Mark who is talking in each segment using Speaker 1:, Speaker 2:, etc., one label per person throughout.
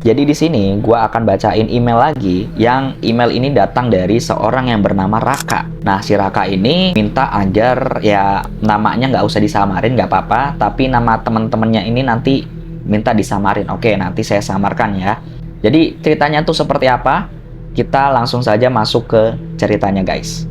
Speaker 1: Jadi di sini gua akan bacain email lagi, yang email ini datang dari seorang yang bernama Raka. Nah, si Raka ini minta agar ya namanya nggak usah disamarin, nggak apa-apa, tapi nama teman-temannya ini nanti minta disamarin. Oke, nanti saya samarkan ya. Jadi ceritanya tuh seperti apa? Kita langsung saja masuk ke ceritanya, guys.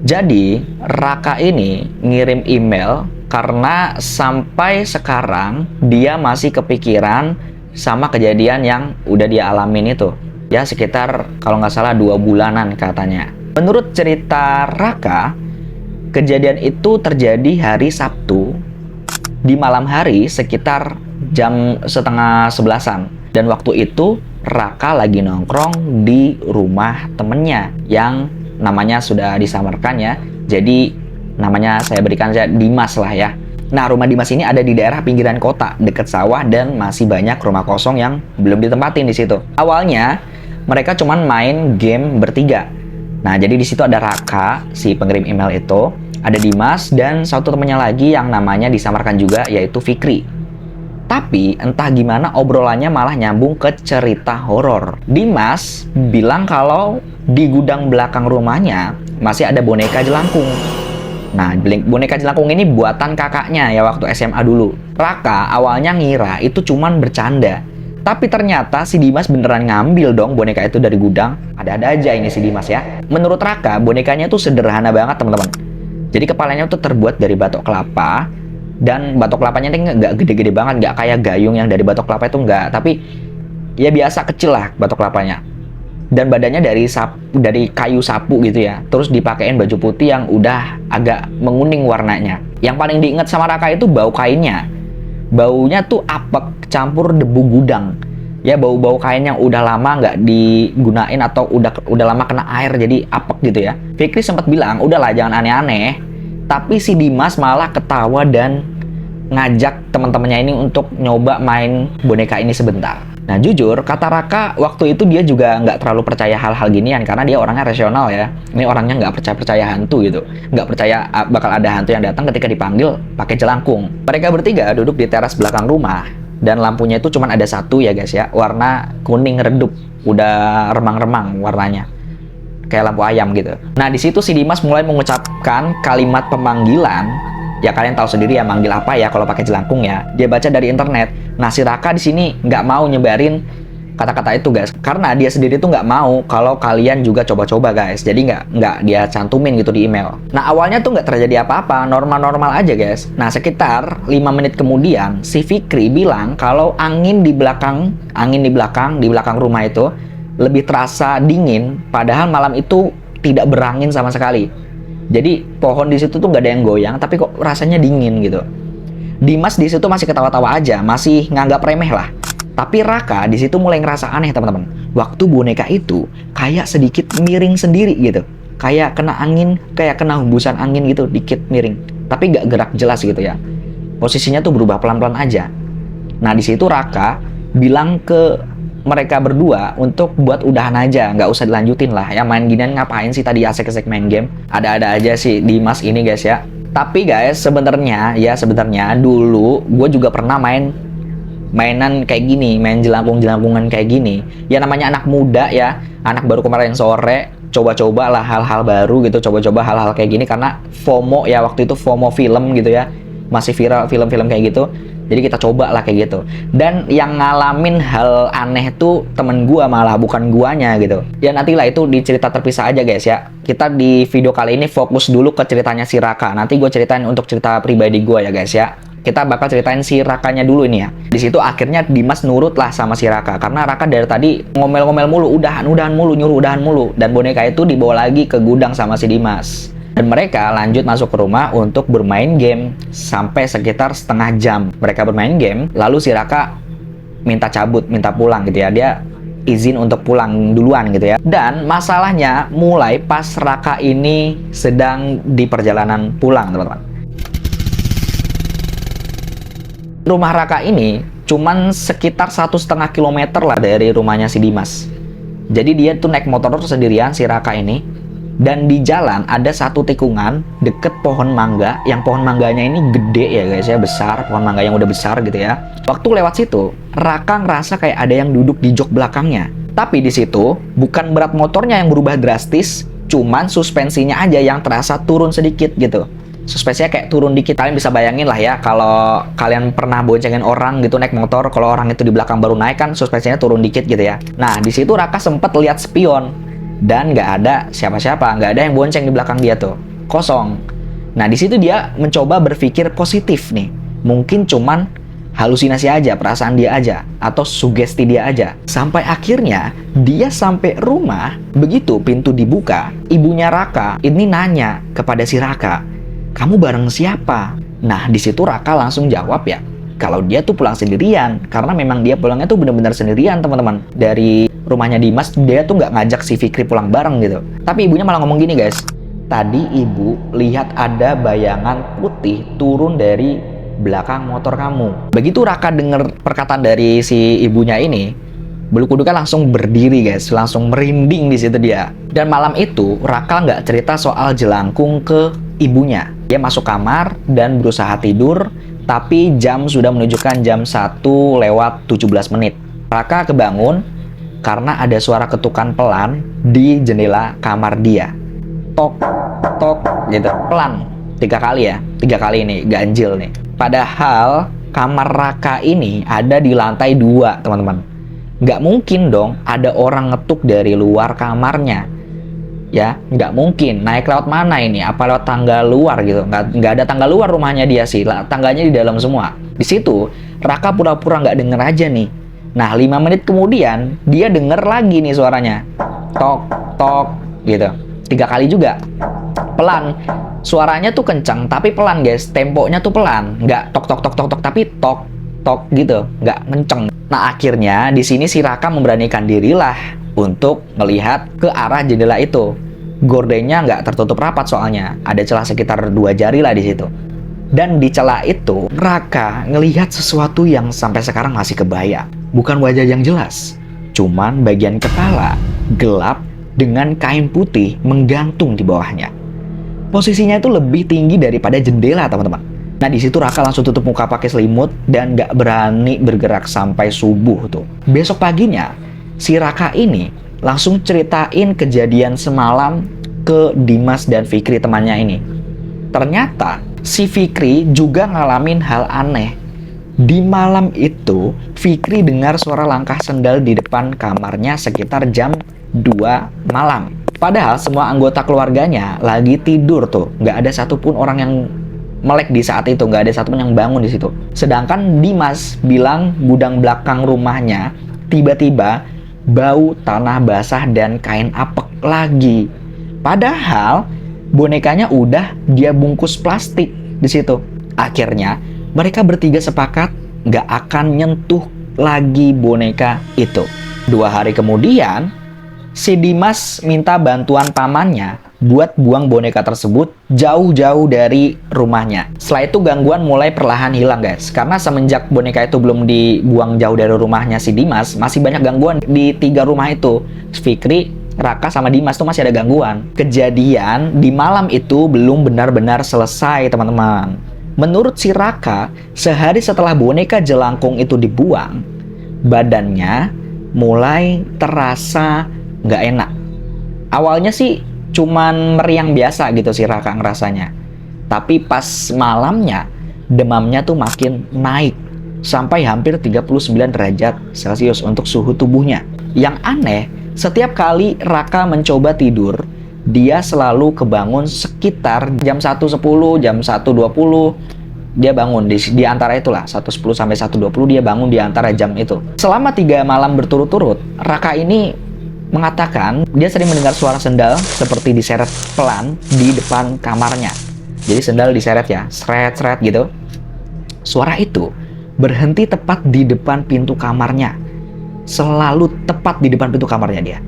Speaker 1: Jadi Raka ini ngirim email karena sampai sekarang dia masih kepikiran sama kejadian yang udah dia alamin itu. Ya sekitar kalau nggak salah 2 bulanan katanya. Menurut cerita Raka, kejadian itu terjadi hari Sabtu di malam hari sekitar jam setengah 11-an. Dan waktu itu Raka lagi nongkrong di rumah temennya yang namanya sudah disamarkan ya. Jadi namanya saya berikan saja Dimas lah ya. Nah, rumah Dimas ini ada di daerah pinggiran kota, dekat sawah, dan masih banyak rumah kosong yang belum ditempatin di situ. Awalnya mereka cuman main game bertiga. Nah, jadi di situ ada Raka, si pengirim email itu, ada Dimas, dan satu temannya lagi yang namanya disamarkan juga, yaitu Fikri. Tapi entah gimana obrolannya malah nyambung ke cerita horor. Dimas bilang kalau di gudang belakang rumahnya masih ada boneka jelangkung. Nah, boneka jelangkung ini buatan kakaknya ya waktu SMA dulu. Raka awalnya ngira itu cuman bercanda. Tapi ternyata si Dimas beneran ngambil dong boneka itu dari gudang. Ada-ada aja ini si Dimas ya. Menurut Raka, bonekanya tuh sederhana banget teman-teman. Jadi kepalanya tuh terbuat dari batok kelapa. Dan batok kelapanya ini nggak gede-gede banget, nggak kayak gayung yang dari batok kelapa itu nggak. Tapi ya biasa kecil lah batok kelapanya. Dan badannya dari kayu sapu gitu ya. Terus dipakein baju putih yang udah agak menguning warnanya. Yang paling diingat sama Raka itu bau kainnya. Baunya tuh apek campur debu gudang. Ya bau-bau kain yang udah lama nggak digunain atau udah lama kena air jadi apek gitu ya. Fikri sempat bilang, udahlah jangan aneh-aneh. Tapi si Dimas malah ketawa dan ngajak teman-temannya ini untuk nyoba main boneka ini sebentar. Nah jujur, kata Raka, waktu itu dia juga nggak terlalu percaya hal-hal ginian karena dia orangnya rasional ya. Ini orangnya nggak percaya hantu gitu. Nggak percaya bakal ada hantu yang datang ketika dipanggil pakai jelangkung. Mereka bertiga duduk di teras belakang rumah dan lampunya itu cuma ada satu ya guys ya. Warna kuning redup, udah remang-remang warnanya. Kayak lampu ayam gitu. Nah di situ si Dimas mulai mengucapkan kalimat pemanggilan. Ya kalian tahu sendiri ya manggil apa ya kalau pakai jelangkung ya. Dia baca dari internet. Nah si Raka di sini nggak mau nyebarin kata-kata itu guys, karena dia sendiri tuh nggak mau kalau kalian juga coba-coba guys. Jadi nggak dia cantumin gitu di email. Nah awalnya tuh nggak terjadi apa-apa, normal-normal aja guys. Nah sekitar 5 menit kemudian si Fikri bilang kalau angin di belakang rumah itu lebih terasa dingin, padahal malam itu tidak berangin sama sekali. Jadi pohon di situ tuh nggak ada yang goyang, tapi kok rasanya dingin gitu. Dimas di situ masih ketawa-tawa aja, masih nganggap remeh lah. Tapi Raka di situ mulai ngerasa aneh teman-teman. Waktu boneka itu kayak sedikit miring sendiri gitu, kayak kena angin, kayak kena hembusan angin gitu, dikit miring. Tapi nggak gerak jelas gitu ya. Posisinya tuh berubah pelan-pelan aja. Nah di situ Raka bilang ke mereka berdua untuk buat udahan aja, nggak usah dilanjutin lah ya, main ginian ngapain sih tadi asik-asik main game. Ada-ada aja sih Dimas ini guys ya. Tapi guys sebenarnya dulu gue juga pernah mainan kayak gini, main jelangkung-jelangkungan kayak gini. Ya namanya anak muda ya, anak baru kemarin sore, coba-coba lah hal-hal baru gitu, coba-coba hal-hal kayak gini karena FOMO ya, waktu itu FOMO film gitu ya, masih viral film-film kayak gitu. Jadi kita coba lah kayak gitu. Dan yang ngalamin hal aneh tuh temen gua malah, bukan guanya gitu. Ya nantilah itu di cerita terpisah aja guys ya. Kita di video kali ini fokus dulu ke ceritanya si Raka. Nanti gue ceritain untuk cerita pribadi gua ya guys ya. Kita bakal ceritain si Rakanya dulu ini ya. Di situ akhirnya Dimas nurut lah sama si Raka. Karena Raka dari tadi ngomel-ngomel mulu, udahan mulu, nyuruh udahan mulu. Dan boneka itu dibawa lagi ke gudang sama si Dimas. Dan mereka lanjut masuk ke rumah untuk bermain game sampai sekitar setengah jam. Mereka bermain game, lalu si Raka minta cabut, minta pulang gitu ya. Dia izin untuk pulang duluan gitu ya. Dan masalahnya mulai pas Raka ini sedang di perjalanan pulang teman-teman. Rumah Raka ini cuman sekitar 1,5 kilometer lah dari rumahnya si Dimas. Jadi dia tuh naik motor sendirian si Raka ini. Dan di jalan ada satu tikungan deket pohon mangga, yang pohon mangganya ini gede ya guys ya, besar, pohon mangga yang udah besar gitu ya. Waktu lewat situ, Raka ngerasa kayak ada yang duduk di jok belakangnya. Tapi di situ bukan berat motornya yang berubah drastis, cuman suspensinya aja yang terasa turun sedikit gitu. Suspensinya kayak turun dikit. Kalian bisa bayangin lah ya, kalau kalian pernah boncengin orang gitu naik motor, kalau orang itu di belakang baru naik kan suspensinya turun dikit gitu ya. Nah di situ Raka sempet lihat spion. Dan nggak ada siapa-siapa, nggak ada yang bonceng di belakang dia tuh, kosong. Nah di situ dia mencoba berpikir positif nih, mungkin cuman halusinasi aja, perasaan dia aja, atau sugesti dia aja. Sampai akhirnya dia sampai rumah, begitu pintu dibuka, ibunya Raka ini nanya kepada si Raka, kamu bareng siapa? Nah di situ Raka langsung jawab ya, kalau dia tuh pulang sendirian, karena memang dia pulangnya tuh benar-benar sendirian teman-teman. Dari rumahnya Dimas, dia tuh nggak ngajak si Fikri pulang bareng gitu. Tapi ibunya malah ngomong gini guys, tadi ibu lihat ada bayangan putih turun dari belakang motor kamu. Begitu Raka denger perkataan dari si ibunya ini, bulu kuduknya langsung berdiri guys, langsung merinding di situ dia. Dan malam itu Raka nggak cerita soal jelangkung ke ibunya. Dia masuk kamar dan berusaha tidur, tapi jam sudah menunjukkan jam 1:17. Raka kebangun karena ada suara ketukan pelan di jendela kamar dia. Tok, tok gitu, pelan. 3 kali ya, 3 kali ini, ganjil nih. Padahal kamar Raka ini ada di lantai 2 teman-teman. Nggak mungkin dong ada orang ngetuk dari luar kamarnya. Ya, nggak mungkin. Naik lewat mana ini? Apa lewat tangga luar gitu? Nggak ada tangga luar rumahnya dia sih. Tangganya di dalam semua. Di situ, Raka pura-pura nggak denger aja nih. Nah, 5 menit kemudian, dia denger lagi nih suaranya. Tok, tok, gitu. 3 kali juga. Pelan. Suaranya tuh kencang, tapi pelan guys. Temponya tuh pelan. Nggak tok, tok, tok, tok, tok, tapi tok, tok gitu. Nggak kenceng. Nah, akhirnya di sini si Raka memberanikan dirilah untuk melihat ke arah jendela itu. Gordennya nggak tertutup rapat soalnya. Ada celah sekitar 2 jari lah di situ. Dan di celah itu, Raka ngelihat sesuatu yang sampai sekarang masih kebayang. Bukan wajah yang jelas, cuman bagian kepala gelap dengan kain putih menggantung di bawahnya. Posisinya itu lebih tinggi daripada jendela, teman-teman. Nah, di situ Raka langsung tutup muka pakai selimut dan nggak berani bergerak sampai subuh tuh. Besok paginya, si Raka ini langsung ceritain kejadian semalam ke Dimas dan Fikri temannya ini. Ternyata si Fikri juga ngalamin hal aneh. Di malam itu, Fikri dengar suara langkah sendal di depan kamarnya sekitar jam 2 malam. Padahal semua anggota keluarganya lagi tidur tuh. Nggak ada satupun orang yang melek di saat itu. Nggak ada satupun yang bangun di situ. Sedangkan Dimas bilang gudang belakang rumahnya tiba-tiba bau tanah basah dan kain apek lagi. Padahal bonekanya udah dia bungkus plastik di situ. Akhirnya mereka bertiga sepakat nggak akan nyentuh lagi boneka itu. 2 hari kemudian, si Dimas minta bantuan pamannya buat buang boneka tersebut jauh-jauh dari rumahnya. Setelah itu gangguan mulai perlahan hilang guys. Karena semenjak boneka itu belum dibuang jauh dari rumahnya si Dimas, masih banyak gangguan di 3 rumah itu. Fikri, Raka, sama Dimas tuh masih ada gangguan. Kejadian di malam itu belum benar-benar selesai teman-teman. Menurut si Raka, sehari setelah boneka jelangkung itu dibuang, badannya mulai terasa nggak enak. Awalnya sih cuman meriang biasa gitu si Raka ngerasanya. Tapi pas malamnya, demamnya tuh makin naik. Sampai hampir 39 derajat Celcius untuk suhu tubuhnya. Yang aneh, setiap kali Raka mencoba tidur, dia selalu kebangun sekitar jam 1.10, jam 1.20. Dia bangun di antara itulah, 1.10 sampai 1.20 dia bangun di antara jam itu. Selama 3 malam berturut-turut, Raka ini mengatakan dia sering mendengar suara sendal seperti diseret pelan di depan kamarnya. Jadi sendal diseret ya, seret-seret gitu. Suara itu berhenti tepat di depan pintu kamarnya. Selalu tepat di depan pintu kamarnya dia.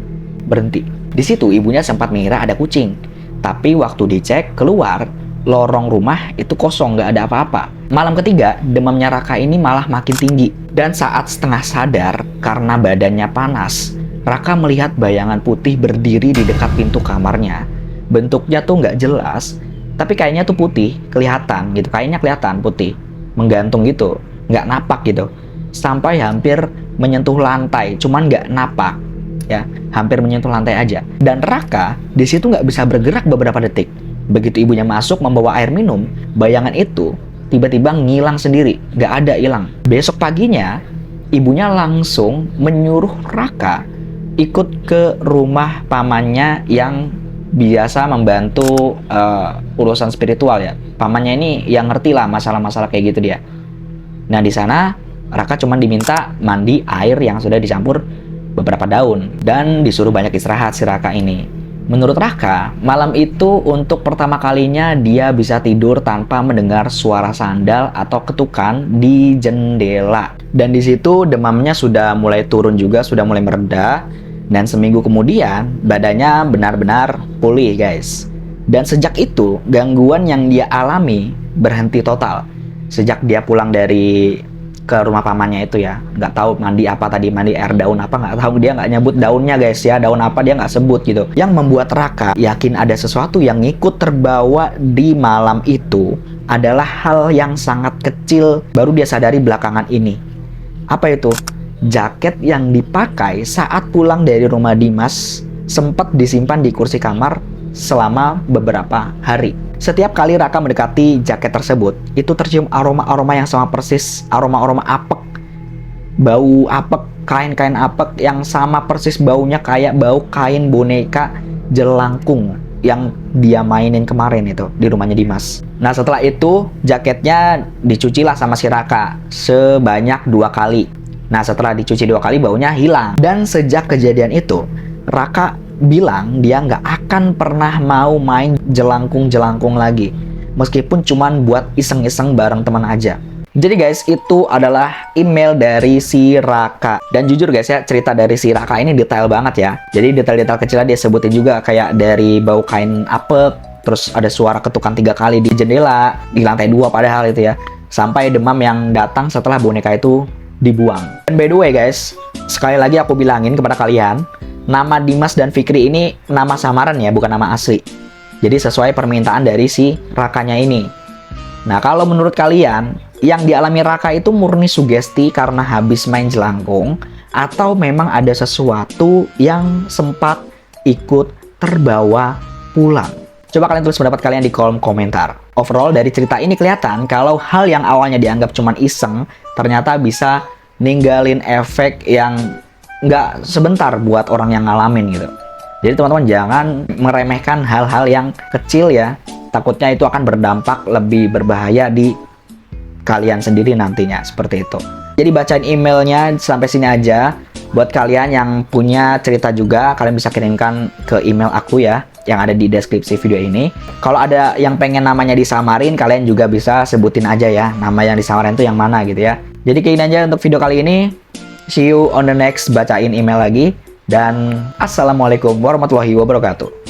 Speaker 1: Berhenti. Di situ ibunya sempat mengira ada kucing. Tapi waktu dicek keluar, lorong rumah itu kosong, nggak ada apa-apa. Malam ketiga, demamnya Raka ini malah makin tinggi. Dan saat setengah sadar karena badannya panas, Raka melihat bayangan putih berdiri di dekat pintu kamarnya. bentuknya tuh nggak jelas, tapi kayaknya tuh putih, kelihatan gitu, kayaknya kelihatan putih, menggantung gitu, nggak napak gitu, sampai hampir menyentuh lantai, cuman nggak napak, ya, hampir menyentuh lantai aja. Dan Raka di situ nggak bisa bergerak beberapa detik. Begitu ibunya masuk membawa air minum, bayangan itu tiba-tiba ngilang sendiri, nggak ada hilang. Besok paginya, ibunya langsung menyuruh Raka ikut ke rumah pamannya yang biasa membantu urusan spiritual ya. Pamannya ini yang ngerti lah masalah-masalah kayak gitu dia. Nah di sana Raka cuma diminta mandi air yang sudah dicampur beberapa daun dan disuruh banyak istirahat si Raka ini. Menurut Raka, malam itu untuk pertama kalinya dia bisa tidur tanpa mendengar suara sandal atau ketukan di jendela. Dan di situ demamnya sudah mulai turun juga, sudah mulai mereda. Dan seminggu kemudian badannya benar-benar pulih guys. Dan sejak itu gangguan yang dia alami berhenti total. Sejak dia pulang dari ke rumah pamannya itu ya, nggak tahu mandi apa tadi, mandi air daun apa nggak tahu, dia nggak nyebut daunnya guys ya, daun apa dia nggak sebut gitu. Yang membuat Raka yakin ada sesuatu yang ngikut terbawa di malam itu adalah hal yang sangat kecil, baru dia sadari belakangan ini. Apa itu? Jaket yang dipakai saat pulang dari rumah Dimas sempat disimpan di kursi kamar selama beberapa hari. Setiap kali Raka mendekati jaket tersebut, itu tercium aroma-aroma yang sama persis, aroma-aroma apek, bau apek, kain-kain apek yang sama persis baunya kayak bau kain boneka jelangkung yang dia mainin kemarin itu di rumahnya Dimas. Nah setelah itu jaketnya dicuci lah sama si Raka sebanyak 2 kali. Nah setelah dicuci 2 kali baunya hilang. Dan sejak kejadian itu Raka bilang dia nggak akan pernah mau main jelangkung-jelangkung lagi, meskipun cuman buat iseng-iseng bareng teman aja. Jadi guys, itu adalah email dari si Raka. Dan jujur guys ya, cerita dari si Raka ini detail banget ya. Jadi detail-detail kecilnya dia sebutin juga, kayak dari bau kain apek, terus ada suara ketukan 3 kali di jendela, di lantai 2 padahal itu ya, sampai demam yang datang setelah boneka itu dibuang. Dan by the way guys, sekali lagi aku bilangin kepada kalian, nama Dimas dan Fikri ini nama samaran ya, bukan nama asli. Jadi sesuai permintaan dari si Rakanya ini. Nah kalau menurut kalian, yang dialami Raka itu murni sugesti karena habis main jelangkung, atau memang ada sesuatu yang sempat ikut terbawa pulang? Coba kalian tulis pendapat kalian di kolom komentar. Overall dari cerita ini kelihatan kalau hal yang awalnya dianggap cuman iseng, ternyata bisa ninggalin efek yang nggak sebentar buat orang yang ngalamin gitu. Jadi teman-teman jangan meremehkan hal-hal yang kecil ya. Takutnya itu akan berdampak lebih berbahaya di kalian sendiri nantinya, seperti itu. Jadi bacain emailnya sampai sini aja. Buat kalian yang punya cerita juga, kalian bisa kirimkan ke email aku ya, yang ada di deskripsi video ini. Kalau ada yang pengen namanya disamarin, kalian juga bisa sebutin aja ya, nama yang disamarin itu yang mana gitu ya. Jadi kayak gini aja untuk video kali ini. See you on the next bacain email lagi. Dan assalamualaikum warahmatullahi wabarakatuh.